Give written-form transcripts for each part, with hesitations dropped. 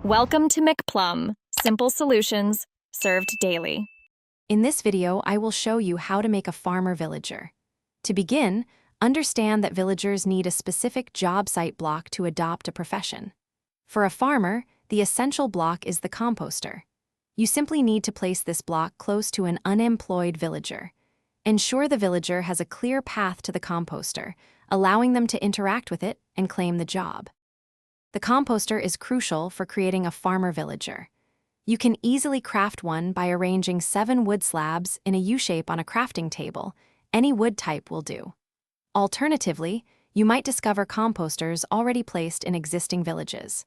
Welcome to McPlum, simple solutions served daily. In this video, I will show you how to make a farmer villager. To begin, understand that villagers need a specific job site block to adopt a profession. For a farmer, the essential block is the composter. You simply need to place this block close to an unemployed villager. Ensure the villager has a clear path to the composter, allowing them to interact with it and claim the job. The composter is crucial for creating a farmer villager. You can easily craft one by arranging 7 wood slabs in a U-shape on a crafting table. Any wood type will do. Alternatively, you might discover composters already placed in existing villages.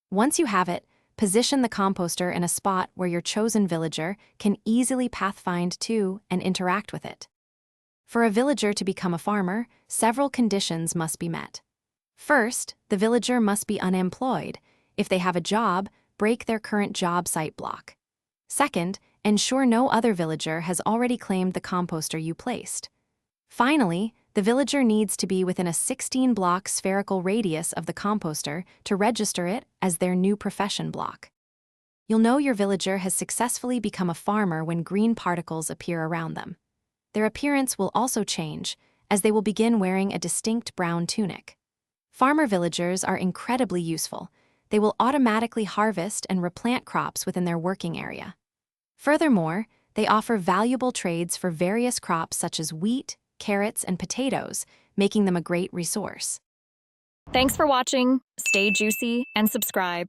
Once you have it, position the composter in a spot where your chosen villager can easily pathfind to and interact with it. For a villager to become a farmer, several conditions must be met. First, the villager must be unemployed. If they have a job, break their current job site block. Second, ensure no other villager has already claimed the composter you placed. Finally, the villager needs to be within a 16-block spherical radius of the composter to register it as their new profession block. You'll know your villager has successfully become a farmer when green particles appear around them. Their appearance will also change, as they will begin wearing a distinct brown tunic. Farmer villagers are incredibly useful. They will automatically harvest and replant crops within their working area. Furthermore, they offer valuable trades for various crops such as wheat, carrots, and potatoes, making them a great resource. Thanks for watching. Stay juicy and subscribe.